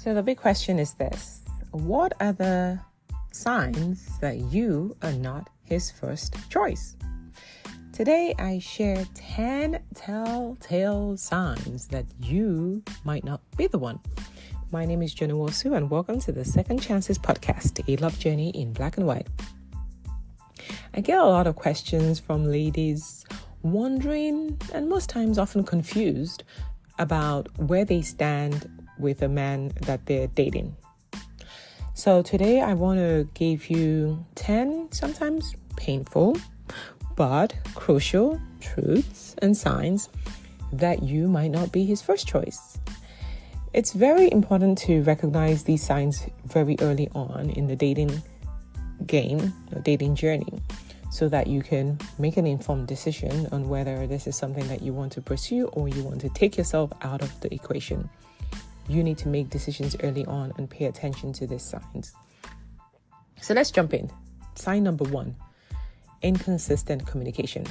So the big question is this: what are the signs that you are not his first choice? Today, I share 10 telltale signs that you might not be the one. My name is Joan, Nwosu, and welcome to the Second Chances podcast, a love journey in black and white. I get a lot of questions from ladies wondering, and most times often confused, about where they stand with a man that they're dating. So today, I want to give you 10, sometimes painful, but crucial truths and signs that you might not be his first choice. It's very important to recognize these signs very early on in the dating game or dating journey so that you can make an informed decision on whether this is something that you want to pursue or you want to take yourself out of the equation. You need to make decisions early on and pay attention to these signs. So let's jump in. Sign number 1. Inconsistent communication.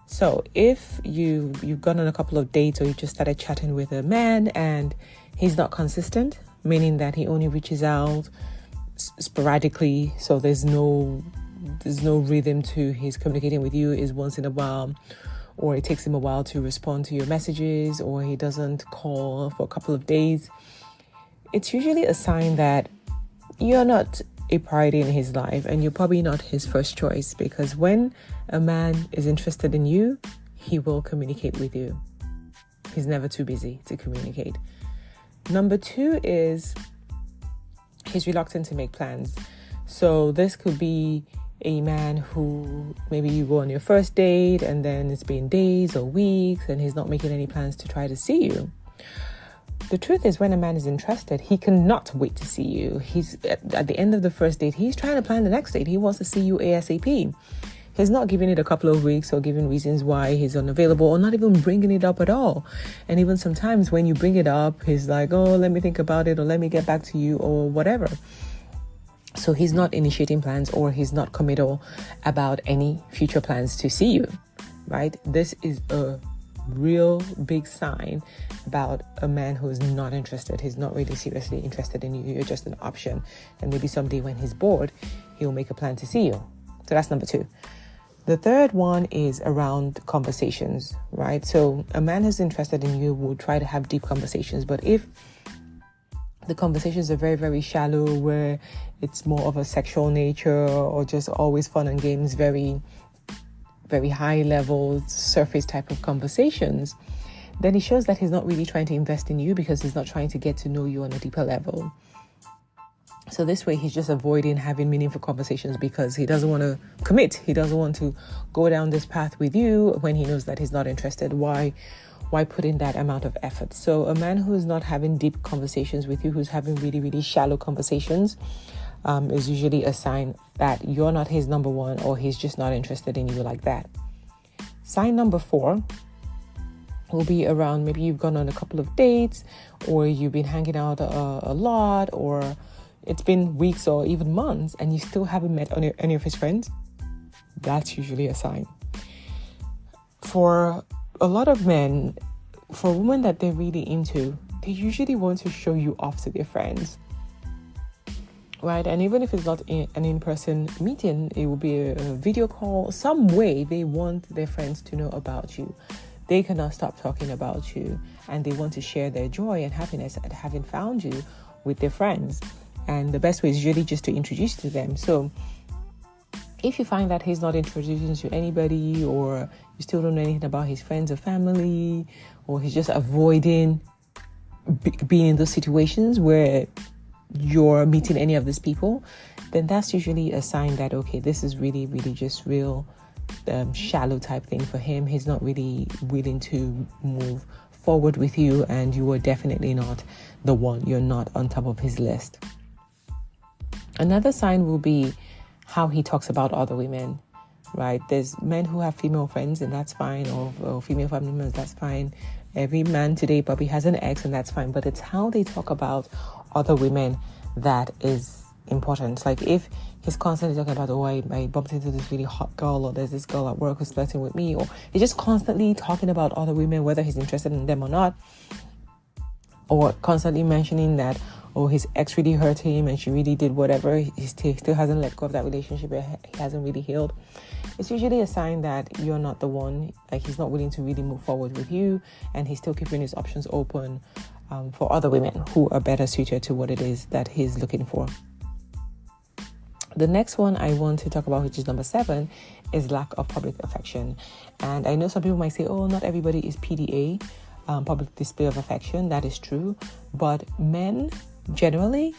So if you've gone on a couple of dates or you just started chatting with a man and he's not consistent, meaning that he only reaches out sporadically, so there's no rhythm to his communicating with you, is once in a while, or it takes him a while to respond to your messages, or he doesn't call for a couple of days, it's usually a sign that you're not a priority in his life and you're probably not his first choice, because when a man is interested in you, he will communicate with you. He's never too busy to communicate. Number 2 is he's reluctant to make plans. So this could be a man who maybe you go on your first date and then it's been days or weeks and he's not making any plans to try to see you. The truth is, when a man is interested, he cannot wait to see you. He's at the end of the first date, he's trying to plan the next date. He wants to see you ASAP. He's not giving it a couple of weeks or giving reasons why he's unavailable or not even bringing it up at all. And even sometimes when you bring it up, he's like, oh, let me think about it or let me get back to you or whatever. So he's not initiating plans or he's not committal about any future plans to see you, right? This is a real big sign about a man who is not interested. He's not really seriously interested in you. You're just an option. And maybe someday when he's bored, he'll make a plan to see you. So that's number 2. The third one is around conversations, right? So a man who's interested in you will try to have deep conversations. But if the conversations are very, very shallow, where it's more of a sexual nature or just always fun and games, very very high level surface type of conversations, then it shows that he's not really trying to invest in you because he's not trying to get to know you on a deeper level. So this way he's just avoiding having meaningful conversations because he doesn't want to commit. He doesn't want to go down this path with you when he knows that he's not interested. Why put in that amount of effort? So a man who's not having deep conversations with you, who's having really, really shallow conversations, is usually a sign that you're not his number 1 or he's just not interested in you like that. Sign number 4 will be around maybe you've gone on a couple of dates or you've been hanging out a lot, or it's been weeks or even months and you still haven't met any of his friends. That's usually a sign. For a lot of men, for women that they're really into, they usually want to show you off to their friends. Right? And even if it's not an in-person meeting, it will be a video call. Some way they want their friends to know about you. They cannot stop talking about you and they want to share their joy and happiness at having found you with their friends. And the best way is really just to introduce to them. So if you find that he's not introducing to anybody, or you still don't know anything about his friends or family, or he's just avoiding being in those situations where you're meeting any of these people, then that's usually a sign that, okay, this is really, really just real shallow type thing for him. He's not really willing to move forward with you, and you are definitely not the one. You're not on top of his list. Another sign will be how he talks about other women, right? There's men who have female friends, and that's fine, or female family members, that's fine. Every man today probably has an ex, and that's fine. But it's how they talk about other women that is important. Like if he's constantly talking about, oh, I bumped into this really hot girl, or there's this girl at work who's flirting with me, or he's just constantly talking about other women, whether he's interested in them or not, or constantly mentioning that, oh, his ex really hurt him and she really did whatever, he still hasn't let go of that relationship, he hasn't really healed, it's usually a sign that you're not the one. Like, he's not willing to really move forward with you, and he's still keeping his options open for other women who are better suited to what it is that he's looking for. The next one I want to talk about, which is number 7, is lack of public affection. And I know some people might say, oh, not everybody is PDA, public display of affection. That is true. But men generally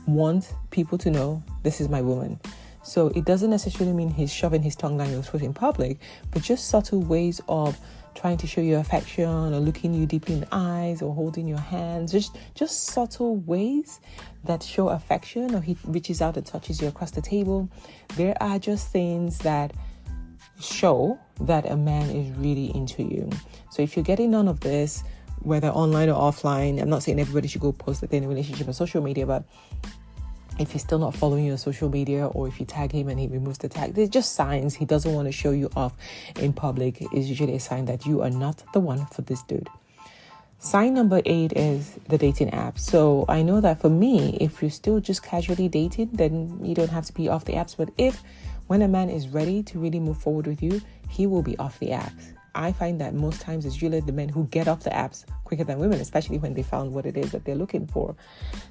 want people to know, this is my woman. So it doesn't necessarily mean he's shoving his tongue down your throat in public, but just subtle ways of trying to show you affection, or looking you deeply in the eyes, or holding your hands, just subtle ways that show affection, or he reaches out and touches you across the table. There are just things that show that a man is really into you. So if you're getting none of this, whether online or offline, I'm not saying everybody should go post that they're in a relationship on social media, but if he's still not following you on social media, or if you tag him and he removes the tag, there's just signs he doesn't want to show you off in public. Is usually a sign that you are not the one for this dude. Sign number 8 is the dating app. So I know that for me, if you're still just casually dating, then you don't have to be off the apps. But when a man is ready to really move forward with you, he will be off the apps. I find that most times it's usually the men who get off the apps quicker than women, especially when they found what it is that they're looking for.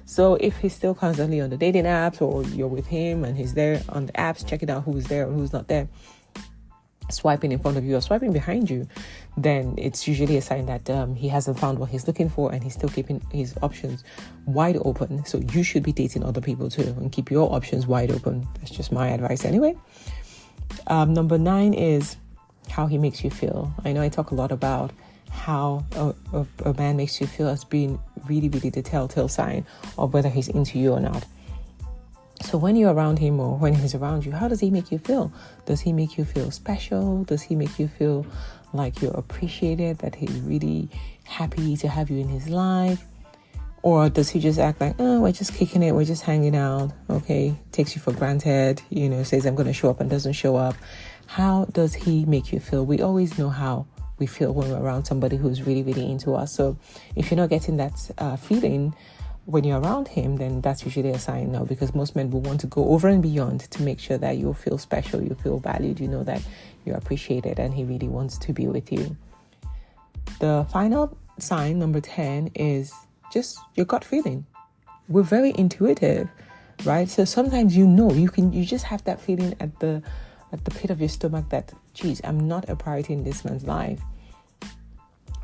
So if he's still constantly on the dating apps, or you're with him and he's there on the apps, checking out who's there and who's not there, swiping in front of you or swiping behind you, then it's usually a sign that he hasn't found what he's looking for, and he's still keeping his options wide open. So you should be dating other people too, and keep your options wide open. That's just my advice anyway. Number 9 is how he makes you feel. I know I talk a lot about how a man makes you feel as being really, really the telltale sign of whether he's into you or not. So when you're around him, or when he's around you, how does he make you feel? Does he make you feel special? Does he make you feel like you're appreciated, that he's really happy to have you in his life? Or does he just act like, oh, we're just kicking it, we're just hanging out, okay? Takes you for granted, says I'm going to show up and doesn't show up. How does he make you feel? We always know how we feel when we're around somebody who's really, really into us. So if you're not getting that feeling when you're around him, then that's usually a sign now, because most men will want to go over and beyond to make sure that you feel special, you feel valued, you know that you're appreciated, and he really wants to be with you. The final sign, number 10, is just your gut feeling. We're very intuitive, right? So sometimes you just have that feeling at the pit of your stomach that, geez, I'm not a priority in this man's life.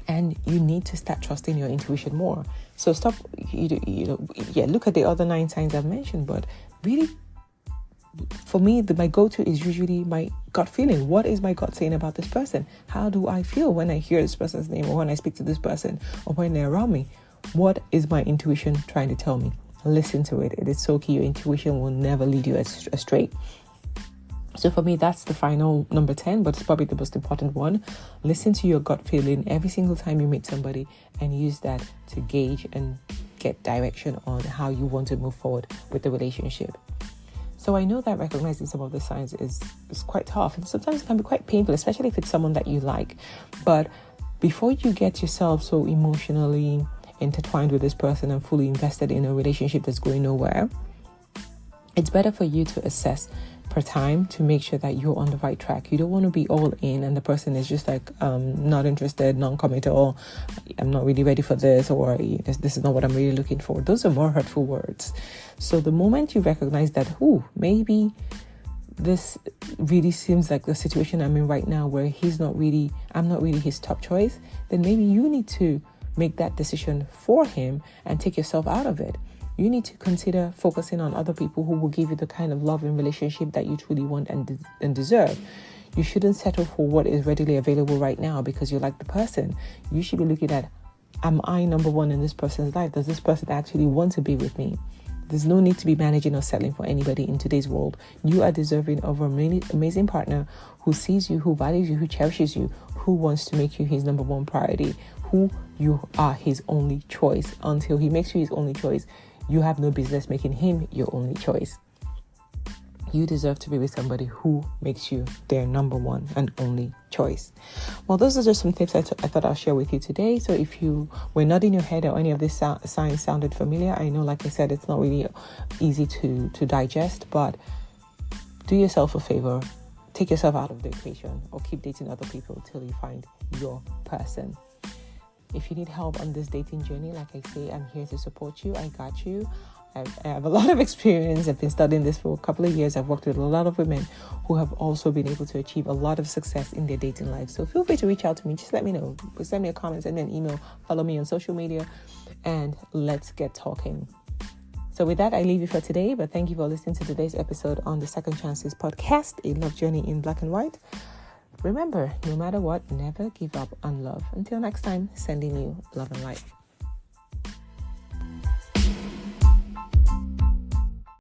And you need to start trusting your intuition more. So stop, look at the other 9 signs I've mentioned, but really, for me, my go-to is usually my gut feeling. What is my gut saying about this person? How do I feel when I hear this person's name, or when I speak to this person, or when they're around me? What is my intuition trying to tell me? Listen to it. It is so key. Your intuition will never lead you astray. So for me, that's the final number 10, but it's probably the most important one. Listen to your gut feeling every single time you meet somebody, and use that to gauge and get direction on how you want to move forward with the relationship. So I know that recognizing some of the signs is quite tough, and sometimes it can be quite painful, especially if it's someone that you like. But before you get yourself so emotionally intertwined with this person and fully invested in a relationship that's going nowhere, it's better for you to assess per time to make sure that you're on the right track. You don't want to be all in and the person is just like not interested, non-committal, I'm not really ready for this, or this is not what I'm really looking for. Those are more hurtful words. So the moment you recognize that, maybe this really seems like the situation I'm in right now, where I'm not really his top choice, then maybe you need to make that decision for him and take yourself out of it. You need to consider focusing on other people who will give you the kind of love and relationship that you truly want and deserve. You shouldn't settle for what is readily available right now because you like the person. You should be looking at, am I number one in this person's life? Does this person actually want to be with me? There's no need to be managing or settling for anybody in today's world. You are deserving of an amazing partner who sees you, who values you, who cherishes you, who wants to make you his number one priority, who you are his only choice. Until he makes you his only choice, you have no business making him your only choice. You deserve to be with somebody who makes you their number one and only choice. Well, those are just some tips I thought I'll share with you today. So if you were nodding your head or any of these signs sounded familiar, I know, like I said, it's not really easy to digest, but do yourself a favor. Take yourself out of the equation or keep dating other people till you find your person. If you need help on this dating journey, like I say, I'm here to support you. I got you. I have a lot of experience. I've been studying this for a couple of years. I've worked with a lot of women who have also been able to achieve a lot of success in their dating life. So feel free to reach out to me. Just let me know. Send me a comment, send me an email, follow me on social media, and let's get talking. So with that, I leave you for today. But thank you for listening to today's episode on the Second Chances podcast, a love journey in black and white. Remember, no matter what, never give up on love. Until next time, sending you love and light.